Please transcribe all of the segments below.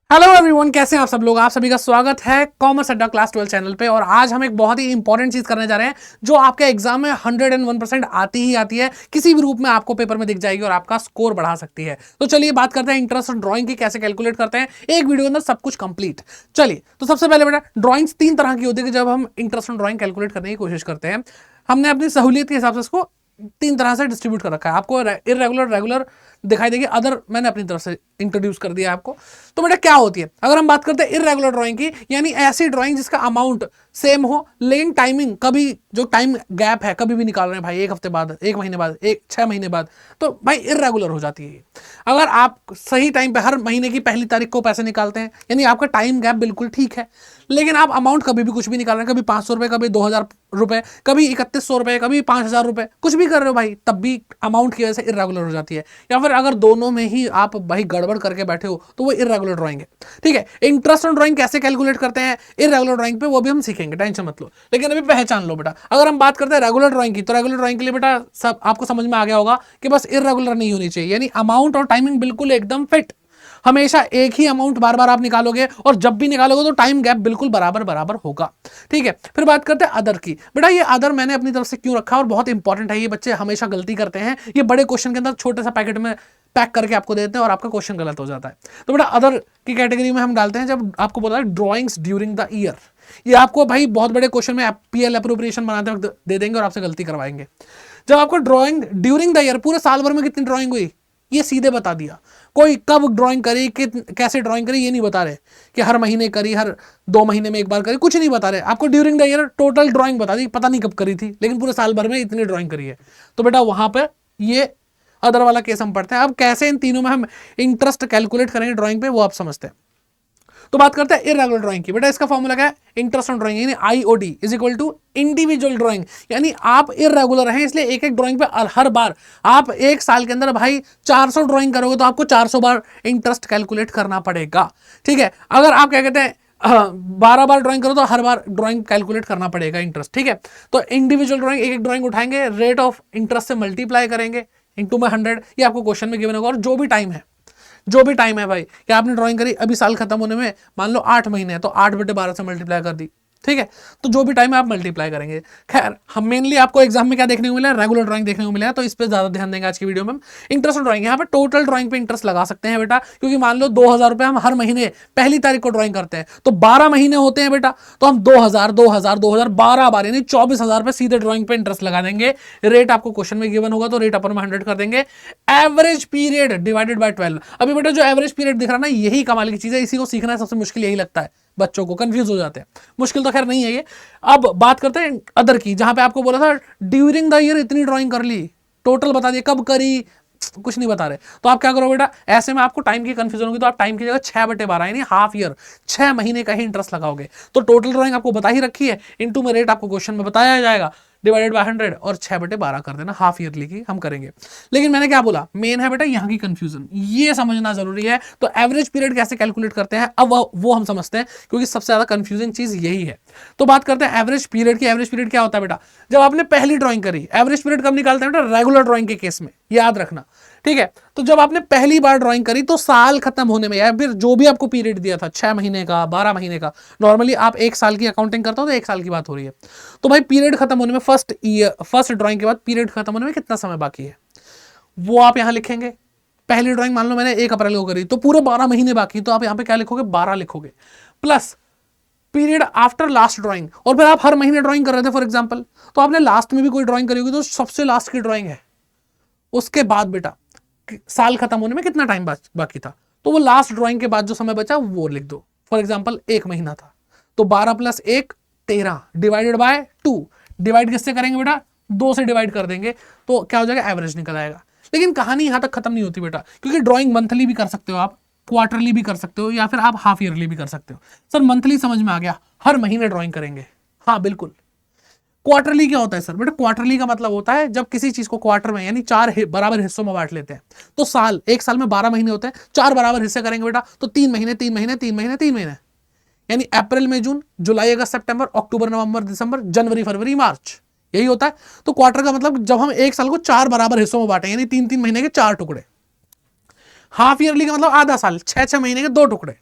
Hello everyone, कैसे हैं आप सब लोग। आप सभी का स्वागत है कॉमर्स अड्डा क्लास 12 चैनल पे। और आज हम एक बहुत ही इंपॉर्टेंट चीज करने जा रहे हैं जो आपके एग्जाम में 101% आती ही आती है, किसी भी रूप में आपको पेपर में दिख जाएगी और आपका स्कोर बढ़ा सकती है। तो चलिए बात करते हैं इंटरेस्ट और ड्राइंग की कैसे कैलकुलेट करते हैं, एक वीडियो के अंदर सब कुछ कंप्लीट। चलिए, तो सबसे पहले बेटा, ड्राइंग्स तीन तरह की होती है कि जब हम इंटरेस्ट और ड्राइंग कैलकुलेट करने की कोशिश करते हैं, हमने अपनी सहूलियत के हिसाब से इसको तीन तरह से डिस्ट्रीब्यूट कर रखा है। आपको इरेगुलर, रेगुलर दिखाई देगी, अदर मैंने अपनी तरफ से इंट्रोड्यूस कर दिया आपको। तो बेटा क्या होती है, अगर हम बात करते हैं इरेगुलर ड्राइंग की, यानी ऐसी ड्राइंग जिसका अमाउंट सेम हो लेकिन टाइमिंग, कभी जो टाइम गैप है कभी भी निकाल रहे हैं भाई, एक हफ्ते बाद, एक महीने बाद, एक 6 महीने बाद, तो भाई इरेगुलर हो जाती है। अगर आप सही टाइम पे हर महीने की पहली तारीख को पैसे निकालते हैं, यानी आपका टाइम गैप बिल्कुल ठीक है, लेकिन आप अमाउंट कभी भी कुछ भी निकाल रहे हैं, कभी 500 रुपए, कभी 2000 रुपए, कभी 3100 रुपए, कभी 5000 रुपए, कुछ भी कर रहे हो भाई, तब भी अमाउंट की वजह से इरेगुलर हो जाती है। या फिर अगर दोनों में ही आप भाई गड़बड़ करके बैठे हो तो वो इरेगुलर ड्राइंग है। ठीक है, इंटरेस्ट ऑन ड्राइंग कैसे कैलकुलेट करते हैं इरेगुलर ड्राइंग पे, वो भी हम सीखेंगे, टेंशन मत लो। लेकिन अभी पहचान लो बेटा, अगर हम बात करते हैं रेगुलर ड्राइंग की, तो रेगुलर ड्राइंग के लिए बेटा सब आपको समझ में आ गया होगा कि बस इरेगुलर नहीं होनी चाहिए, यानी अमाउंट और टाइमिंग बिल्कुल एकदम फिट। हमेशा एक ही अमाउंट बार बार आप निकालोगे और जब भी निकालोगे तो टाइम गैप बिल्कुल बराबर बराबर होगा। ठीक है, फिर बात करते हैं अदर की। बेटा ये अदर मैंने अपनी तरफ से क्यों रखा और बहुत इंपॉर्टेंट है, ये बच्चे हमेशा गलती करते हैं, ये बड़े क्वेश्चन के अंदर छोटे सा पैकेट में पैक करके आपको देते हैं और आपका क्वेश्चन गलत हो जाता है। तो बेटा अदर की कैटेगरी में हम डालते हैं जब आपको बोला है ड्राइंग्स ड्यूरिंग द ईयर। ये आपको भाई बहुत बड़े क्वेश्चन में पीएल अप्रोप्रिएशन बनाते वक्त दे देंगे और आपसे गलती करवाएंगे। जब आपको ड्राइंग ड्यूरिंग द ईयर, पूरे साल भर में कितनी ड्राइंग हुई ये सीधे बता दिया। कोई कब ड्राइंग करी, कैसे ड्राइंग करी ये नहीं बता रहे, कि हर महीने करी, हर 2 महीने में एक बार करी, कुछ नहीं बता रहे आपको। During the year total drawing बता दी, पता नहीं कब करी थी, लेकिन पूरे साल भर में इतनी ड्राइंग करी है। तो बेटा वहां पर ये अदर वाला केस हम पढ़ते हैं। अब कैसे इन तीनों में हम इंटरेस्ट कैलकुलेट करेंगे ड्राइंग पे, वो आप समझते हैं। तो बात करते हैं इरेगुलर ड्राइंग की। बेटा इसका फॉर्मूला क्या है, इंटरेस्ट ऑन ड्राइंग यानी IOD is equal to individual drawing, यानी आप इरेगुलर हैं इसलिए एक एक ड्राइंग पे हर बार आप एक साल के अंदर भाई 400 ड्राइंग करोगे तो आपको 400 बार इंटरेस्ट कैलकुलेट करना पड़ेगा। ठीक है, अगर आप क्या कहते हैं 12 बार ड्राइंग करो तो हर बार ड्राइंग कैलकुलेट करना पड़ेगा इंटरेस्ट। ठीक है, तो इंडिविजुअल ड्राइंग एक एक ड्राइंग उठाएंगे, रेट ऑफ इंटरेस्ट से मल्टीप्लाई करेंगे इंटू में 100, ये आपको क्वेश्चन में गिवन होगा। और जो भी टाइम है भाई, कि आपने ड्राइंग करी अभी साल खत्म होने में मान लो 8 महीने है, तो 8/12 से मल्टीप्लाई कर दी। ठीक है, तो जो भी टाइम है आप मल्टीप्लाई करेंगे। खैर हम मेनली आपको एग्जाम में क्या देखने को मिला है, रेगुलर ड्राइंग देखने को मिला है, तो इस पे ज्यादा ध्यान देंगे आज की वीडियो में। इंटरेस्ट ड्राइंग, यहाँ पे टोटल ड्राइंग पे इंटरेस्ट लगा सकते हैं बेटा, क्योंकि मान लो 2000 रुपए हम हर महीने पहली तारीख को ड्राइंग करते हैं, तो 12 महीने होते हैं बेटा, तो हम 2000 2000 2000 12 बार यानी 24,000 पे सीधे ड्राइंग पे इंटरेस्ट लगा देंगे। रेट आपको क्वेश्चन में गिवन होगा तो रेट अपन में 100 कर देंगे। Average period divided by 12। अभी बेटा जो एवरेज पीरियड दिख रहा है ना, यही कमाल की चीज है, इसी को सीखना सबसे मुश्किल यही लगता है, बच्चों को कंफ्यूज हो जाते हैं। मुश्किल तो खैर नहीं है ये। अब बात करते हैं अदर की, जहां पे आपको बोला था ड्यूरिंग द ईयर इतनी ड्राइंग कर ली, टोटल बता दिए, कब करी कुछ नहीं बता रहे, तो आप क्या करो बेटा, ऐसे में आपको टाइम की कंफ्यूजन होगी, तो आप टाइम की जगह 6/12 यानी हाफ ईयर, 6 महीने का ही इंटरेस्ट लगाओगे। तो टोटल ड्राइंग आपको बता ही रखी है, इनटू में रेट आपको क्वेश्चन में बताया जाएगा, डिवाइडेड बाय 100 और 6/12 कर देना, हाफ ईयरली की हम करेंगे। लेकिन मैंने क्या बोला, मेन है बेटा यहाँ की कंफ्यूजन, ये समझना जरूरी है। तो एवरेज पीरियड कैसे कैलकुलेट करते हैं अब वो हम समझते हैं, क्योंकि सबसे ज्यादा कंफ्यूजिंग चीज यही है। तो बात करते हैं एवरेज पीरियड की। एवरेज पीरियड क्या होता है बेटा, जब आपने पहली ड्राइंग करी, एवरेज पीरियड कब निकालते हैं बेटा, रेगुलर ड्राइंग के केस में, याद रखना। ठीक है, तो जब आपने पहली बार ड्राइंग करी तो साल खत्म होने में, या फिर जो भी आपको पीरियड दिया था, 6 महीने का, 12 महीने का, नॉर्मली आप एक साल की अकाउंटिंग करते हो तो एक साल की बात हो रही है, तो भाई पीरियड खत्म होने में फर्स्ट ड्राइंग के बाद पीरियड खत्म होने में कितना समय बाकी है वो आप यहां लिखेंगे। पहली ड्राइंग मान लो मैंने 1 अप्रैल को करी, तो पूरे 12 महीने बाकी, तो आप यहां पे क्या लिखोगे, 12 लिखोगे, plus period after last drawing. और फिर आप हर महीने ड्राइंग कर रहे थे फॉर एग्जांपल, तो आपने लास्ट में भी कोई ड्राइंग करी होगी, तो सबसे लास्ट की ड्राइंग है, उसके बाद बेटा साल खत्म होने में कितना टाइम बाकी था, तो वो लास्ट ड्राइंग के बाद जो समय बचा वो लिख दो। फॉर एग्जांपल 1 महीना था, तो 12 + 1 13 डिवाइडेड बाय 2, डिवाइड किससे करेंगे बेटा, 2 से डिवाइड कर देंगे, तो क्या हो जाएगा, एवरेज निकल आएगा। लेकिन कहानी यहां तक खत्म नहीं होती बेटा, क्योंकि ड्राइंग मंथली भी कर सकते हो आप, क्वार्टरली भी कर सकते हो, या फिर आप हाफ ईयरली भी कर सकते हो। सर मंथली समझ में आ गया, हर महीने ड्राइंग करेंगे, हाँ बिल्कुल। क्वार्टरली क्या होता है सर, बेटा क्वार्टरली का मतलब होता है जब किसी चीज को क्वार्टर में यानी 4 बराबर हिस्सों में बांट लेते हैं, तो साल, एक साल में 12 महीने होते हैं, 4 बराबर हिस्से करेंगे बेटा, तो 3 महीने 3 महीने 3 महीने 3 महीने, यानी अप्रैल मई जून, जुलाई अगस्त सितंबर, अक्टूबर नवंबर दिसंबर, जनवरी फरवरी मार्च, यही होता है। तो क्वार्टर का मतलब जब हम एक साल को 4 बराबर हिस्सों में बांटे, यानी 3-3 महीने के 4 टुकड़े। हाफ ईयरली का मतलब आधा साल, 6-6 महीने के 2 टुकड़े।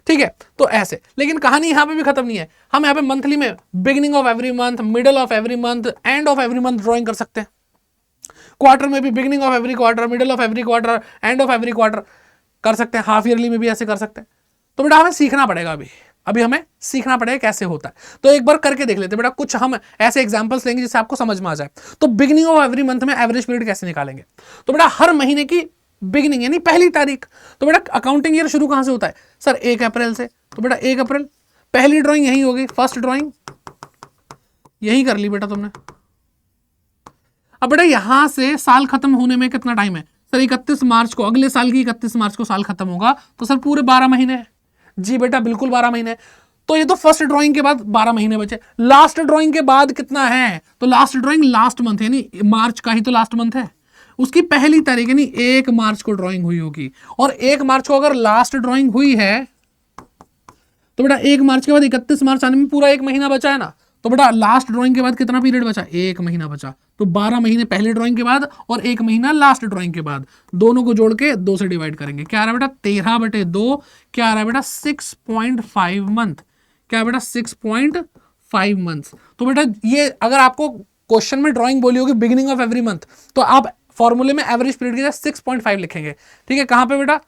ठीक है, तो ऐसे। लेकिन कहानी यहां पे भी खत्म नहीं है, हम यहाँ पे मंथली में beginning of every month, middle of every month, end of every month drawing कर सकते हैं। क्वार्टर में भी beginning of every quarter, middle of every quarter, end of every quarter कर सकते हैं। हाफ ईयरली में भी ऐसे कर सकते हैं। तो बेटा हमें सीखना पड़ेगा, अभी हमें सीखना पड़ेगा कैसे होता है। तो एक बार करके देख लेते हैं बेटा, कुछ हम ऐसे एग्जांपल्स लेंगे जिससे आपको समझ में आ जाए। तो बिगिनिंग ऑफ एवरी मंथ में एवरेज पीरियड कैसे निकालेंगे? तो बेटा हर महीने की बिगिनिंग यानी पहली तारीख। तो बेटा अकाउंटिंग ईयर शुरू कहां से होता है सर? 1 अप्रैल से। तो बेटा 1 अप्रैल पहली ड्राइंग यही होगी, फर्स्ट ड्राइंग यही कर ली बेटा तुमने। अब बेटा यहां से साल खत्म होने में कितना टाइम है सर? 31 मार्च को, अगले साल की 31 मार्च को साल खत्म होगा। तो सर पूरे 12 महीने है। जी बेटा बिल्कुल 12 महीने। तो ये तो फर्स्ट ड्राइंग के बाद 12 महीने बचे। लास्ट ड्राइंग के बाद कितना है? तो लास्ट ड्राइंग लास्ट मंथ यानी मार्च का ही तो लास्ट मंथ है, उसकी पहली तारीख यानी 1 मार्च को ड्राइंग हुई होगी। और 1 मार्च को अगर लास्ट ड्राइंग हुई है तो बेटा 1 मार्च के बाद 31 मार्च आने में पूरा 1 महीना बचा है ना। तो बेटा लास्ट ड्राइंग के बाद कितना पीरियड बचा? 1 महीना बचा। तो 12 महीने पहले ड्राइंग के बाद और 1 महीना लास्ट ड्राइंग के बाद, दोनों को जोड़ के 2 से डिवाइड करेंगे। क्या आ रहा है बेटा? 13/2। क्या आ रहा है बेटा? 6.5 मंथ। क्या है बेटा? 6.5 मंथ। तो बेटा ये अगर आपको क्वेश्चन में ड्राइंग बोली होगी बिगिनिंग ऑफ एवरी मंथ, तो आप फॉर्मूले में एवरेज पीरियड की जगह 6.5 लिखेंगे। ठीक है, कहां पे बेटा?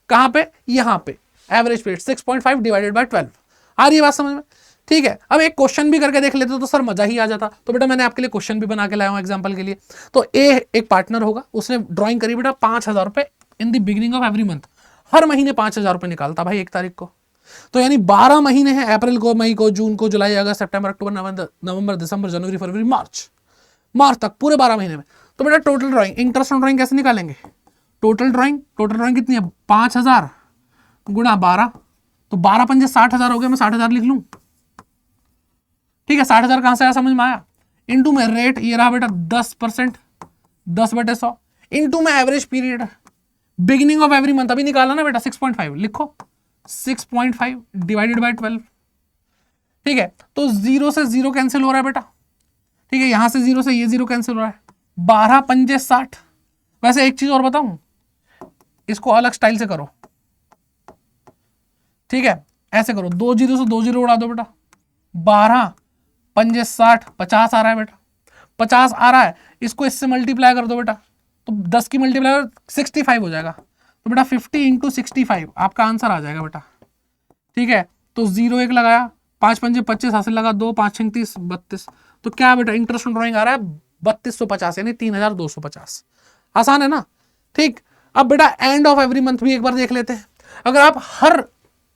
कहां पे? यहां पे एवरेज पीरियड 6.5 डिवाइडेड बाय 12। आ रही है बात समझ में? ठीक है, अब एक क्वेश्चन भी करके देख लेते तो सर मजा ही आ जाता। तो बेटा मैंने आपके लिए क्वेश्चन भी बना के लाया हूं एग्जांपल के लिए। तो एक पार्टनर होगा, उसने ड्राइंग करी बेटा 5000 रुपए in the beginning of every month. हर महीने 5000 रुपए निकालता भाई 1 तारीख को। तो यानी 12 महीने हैं, अप्रैल को, मई को, जून को, जुलाई, अगस्त, सितंबर, अक्टूबर, नवंबर, दिसंबर, जनवरी, फरवरी, मार्च तक पूरे 12 महीने में। तो बेटा total drawing, interest on drawing कैसे निकालेंगे? टोटल ड्राइंग कितनी है? 5000 गुणा 12, तो 12 पंजे 60,000 हो गया। मैं 60,000 लिख लूं। ठीक है, 60,000 कहां से आया समझ में आया? इंटू में रेट, ये रहा बेटा 10%, 10/100, इंटू में average period beginning of every month अभी निकाला ना बेटा 6.5, लिखो 6.5 डिवाइडेड बाय 12। ठीक है, तो 0 से 0 कैंसिल हो रहा है बेटा। ठीक है, यहां से 0 से ये 0 कैंसिल हो रहा है। 12 पंजे 60। वैसे एक चीज और बताऊं, इसको अलग स्टाइल से करो। ठीक है, ऐसे करो, 2 0 से 2 0 उड़ा दो बेटा। 12 पंजे 60, 50 आ रहा है बेटा। 50 आ रहा है, इसको इससे मल्टीप्लाई कर दो बेटा, तो 10 की मल्टीप्लाई 65 हो जाएगा। तो बेटा 50 इंटू 65 आपका आंसर आ जाएगा बेटा। ठीक है, तो 0 1 लगाया, 5 पंजे 25 हासिल लगा, 2 5 36 32। तो क्या बेटा इंटरेस्ट ऑन ड्राइंग आ रहा है 3250 यानी 3250। आसान है ना। ठीक, अब बेटा एंड ऑफ एवरी मंथ भी एक बार देख लेते हैं। अगर आप हर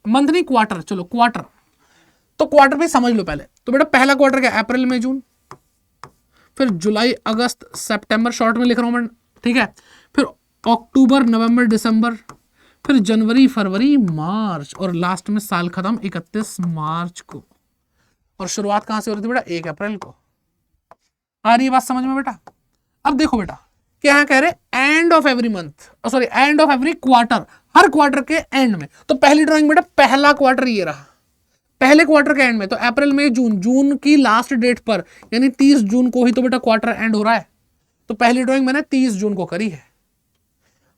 मंथ नहीं, क्वार्टर, चलो क्वार्टर, तो क्वार्टर भी समझ लो पहले। तो बेटा पहला क्वार्टर क्या? अप्रैल मई जून, फिर जुलाई अगस्त सितंबर, शॉर्ट में लिख रहा हूं मैं। ठीक है, फिर अक्टूबर नवंबर दिसंबर, फिर जनवरी फरवरी मार्च, और लास्ट में साल खत्म 31 मार्च को। और शुरुआत कहां से हो रही थी बेटा? 1 अप्रैल को। आ रही है बात समझ में बेटा? अब देखो बेटा क्या कह रहे? End of every month, sorry end of every quarter, her quarter के एंड में। तो पहली ड्राइंग बेटा पहला क्वार्टर ये रहा, पहले क्वार्टर के एंड में। तो अप्रैल मई जून, जून की लास्ट डेट पर यानी 30 जून को ही तो बेटा क्वार्टर एंड हो रहा है। तो पहली ड्राइंग मैंने 30 जून को करी है,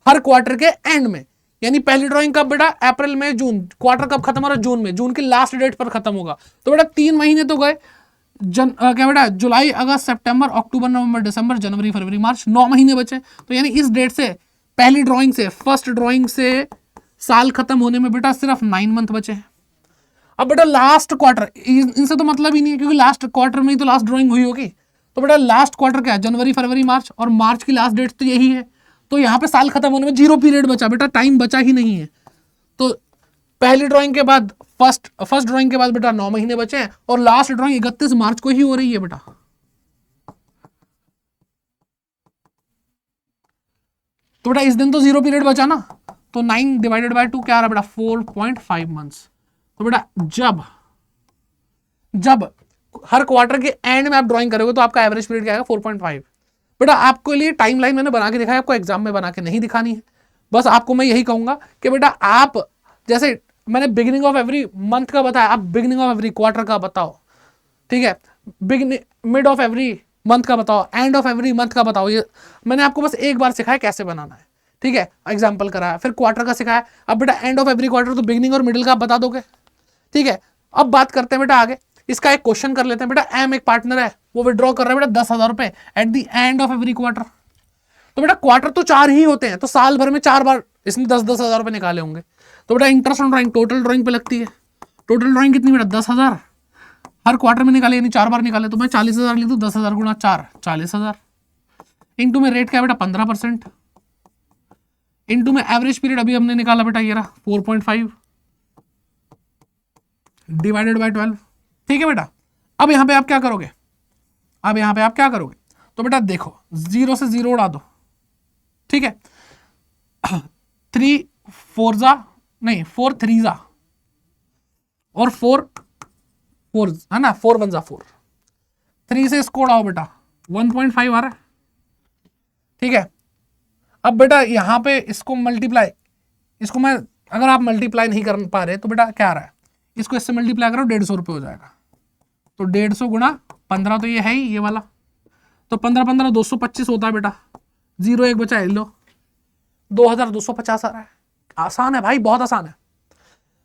हर क्वार्टर के एंड में। यानी पहली ड्राइंग कब बेटा? अप्रैल में जून, क्वार्टर कब खत्म हो रहा है? जून में, जून की लास्ट डेट पर खत्म होगा। तो बेटा 3 महीने तो गए, क्या बेटा? जुलाई अगस्त सितंबर अक्टूबर नवंबर दिसंबर जनवरी फरवरी मार्च, 9 महीने बचे। तो यानी इस डेट से, पहली ड्राइंग से, फर्स्ट ड्राइंग से साल खत्म होने में बेटा सिर्फ 9 मंथ बचे हैं। अब बेटा लास्ट क्वार्टर, इनसे तो मतलब ही नहीं है क्योंकि लास्ट क्वार्टर में ही तो लास्ट ड्राइंग हुई होगी। तो बेटा लास्ट क्वार्टर क्या है? जनवरी फरवरी मार्च, और मार्च की लास्ट डेट तो यही है। तो यहां पे साल खत्म होने में 0 पीरियड बचा बेटा, टाइम बचा ही नहीं है। तो पहली ड्राइंग के बाद फर्स्ट ड्राइंग के बाद बेटा 9 महीने बचे हैं, और लास्ट ड्राइंग 31 मार्च को ही हो रही है बेटा। तो बेटा इस दिन तो 0 पीरियड बचा ना, तो 9 डिवाइडेड बाय 2 क्या आ रहा है बेटा? 4.5 मंथ्स। तो बेटा जब हर क्वार्टर के एंड में आप ड्राइंग करोगे तो आपका एवरेज पीरियड क्या आएगा? 4.5। बेटा आपके लिए टाइमलाइन मैंने बना के दिखाया, आपको एग्जाम में बना के नहीं दिखानी है। बस आपको मैं यही कहूंगा कि बेटा आप, जैसे मैंने बिगिनिंग ऑफ एवरी मंथ का बताया, आप बिगिनिंग ऑफ एवरी क्वार्टर का बताओ। ठीक है, मिड ऑफ एवरी मंथ का बताओ, एंड ऑफ एवरी मंथ का बताओ। ये मैंने आपको बस एक बार सिखाया कैसे बनाना है। ठीक है, एग्जाम्पल कराया, फिर क्वार्टर का सिखाया। अब बेटा एंड ऑफ एवरी क्वार्टर तो बिगनिंग और मिडिल का आप बता दोगे। ठीक है, अब बात करते हैं बेटा आगे, इसका एक क्वेश्चन कर लेते हैं। बेटा एम एक पार्टनर है, वो विड्रॉ कर रहा है बेटा 10,000 रुपए at the end of every quarter. तो बेटा क्वार्टर तो 4 ही होते हैं, तो साल भर में 4 बार इसने 10,000 रुपए निकाले होंगे। तो बेटा interest on drawing total drawing पे लगती है। टोटल ड्राइंग कितनी बेटा 10,000, हर क्वार्टर में निकाले यानी 4 बार निकाले, तो मैं 40,000 लिख दूं, 10,000 गुणा 4 40,000। इंटू में रेट क्या बेटा 15%, इंटू में एवरेज पीरियड अभी हमने निकाला बेटा ये रहा 4.5 डिवाइडेड बाय 12। ठीक है बेटा, अब यहां पे आप क्या करोगे, अब यहां पे आप क्या करोगे, तो बेटा देखो 0 से 0 उड़ा दो। ठीक है, 3 4 जा नहीं 4 3 जा और 4 4 है ना, 4 1 जा 4, 3 से इसको उड़ाओ बेटा 1.5 आ रहा है। ठीक है, अब बेटा यहां पे इसको मल्टीप्लाई, इसको मैं अगर आप मल्टीप्लाई नहीं कर पा रहे तो बेटा क्या आ रहा है, इसको इससे मल्टीप्लाई करो 150 रुपये हो जाएगा। तो 150 गुणा 15 तो ये है ही ये वाला, तो 15 15 225 होता है बेटा, 0 1 बचा लो 2250 आ रहा है। आसान है भाई, बहुत आसान है।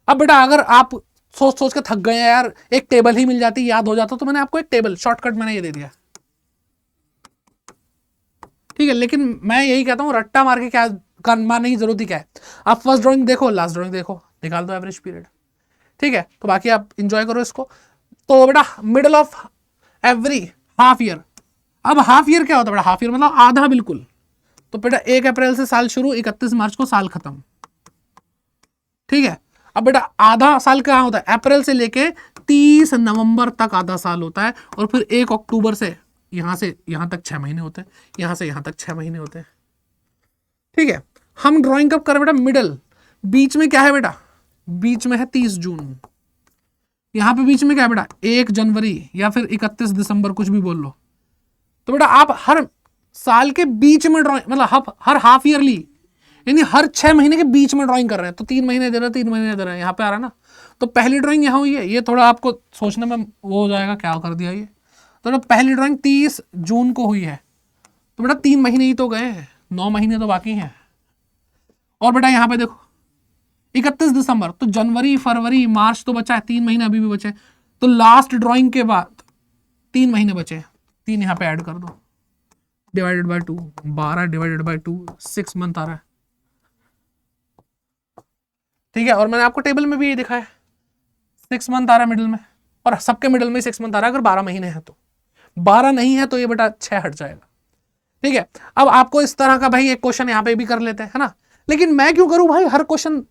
अब बेटा अगर आप सोच सोच के थक गए हैं यार, एक टेबल ही मिल जाती याद हो जाता, तो मैंने आपको एक टेबल शॉर्टकट मैंने ये दे दिया। ठीक है, लेकिन मैं यही कहता हूं रट्टा मार के क्या मारने की जरूरत ही क्या है। आप फर्स्ट ड्राइंग देखो, लास्ट ड्राइंग देखो, निकाल दो एवरेज पीरियड। ठीक है, तो बाकी आप इंजॉय करो इसको। तो बेटा middle of every half year, अब हाफ ईयर क्या होता है बेटा, हाफ ईयर मतलब आधा बिल्कुल। तो बेटा 1 अप्रैल से साल शुरू, 31 मार्च को साल खत्म। ठीक है, अब बेटा आधा साल क्या होता है, अप्रैल से लेके 30 नवंबर तक आधा साल होता है, और फिर 1 अक्टूबर से यहां तक 6 महीने होते हैं, यहां से यहां तक 6 महीने होते हैं। ठीक है, हम ड्राइंग कब करें बेटा, मिडल, बीच में क्या है बेटा, बीच में है 30 जून, यहां पे बीच में क्या है बेटा 1 जनवरी या फिर 31 दिसंबर, कुछ भी बोल लो। तो बेटा आप हर साल के बीच में ड्राइंग, मतलब हर हाफ ईयरली यानी हर 6 महीने के बीच में ड्राइंग कर रहे हैं, तो 3 महीने दे रहे हैं, 3 महीने दे रहे हैं, यहाँ पे आ रहा है ना। तो पहली ड्राइंग यहाँ हुई है, ये थोड़ा आपको सोचने में वो हो जाएगा क्या कर दिया ये। तो पहली ड्राइंग 30 जून को हुई है, तो बेटा 3 महीने ही तो गए हैं, 9 महीने तो बाकी हैं। और बेटा यहाँ पे देखो 31 दिसंबर, तो जनवरी फरवरी मार्च तो बचा है, 3 महीने अभी भी बचे, तो लास्ट ड्राइंग के बाद 3 महीने बचे, 3 यहाँ पे ऐड कर दो, divided by 2, 12 divided by 2, 6 month आ रहा है। ठीक है, और मैंने आपको टेबल में भी ये दिखाया 6 मंथ आ रहा है मिडिल में, और सबके मिडिल में 6 मंथ आ रहा है। अगर 12 महीने हैं तो, 12 नहीं है तो ये बेटा 6 हट जाएगा। ठीक है, अब आपको इस तरह का भाई एक क्वेश्चन यहाँ पे भी कर लेते हैं, है ना। लेकिन मैं क्यों करूं भाई, हर क्वेश्चन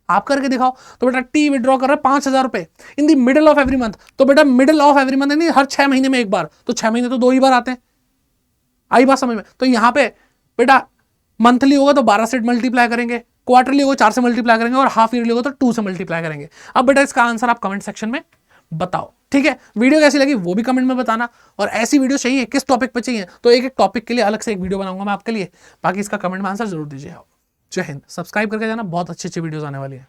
आप करके दिखाओ। तो बेटा टी विड्रॉ कर रहा है 5,000 रुपए इन दी मिडिल ऑफ एवरी मंथ, तो बेटा मिडिल ऑफ एवरी मंथ यानी हर 6 महीने में एक बार, तो 6 महीने तो 2 ही बार आते हैं, आई बात समझ में। तो यहाँ पे बेटा मंथली होगा तो 12 से मल्टीप्लाई करेंगे, क्वार्टरली होगा 4 से मल्टीप्लाई करेंगे, और हाफ ईयरली होगा तो 2 से मल्टीप्लाई करेंगे। अब बेटा इसका आंसर आप कमेंट सेक्शन में बताओ। ठीक है, वीडियो कैसी लगी वो भी कमेंट में बताना, और ऐसी वीडियो चाहिए किस टॉपिक पे चाहिए, तो एक एक टॉपिक के लिए अलग से एक वीडियो बनाऊंगा मैं आपके लिए। बाकी इसका कमेंट में आंसर जरूर दीजिए। जय हिंद, सब्सक्राइब करके जाना, बहुत अच्छी अच्छी वीडियोस आने वाली है।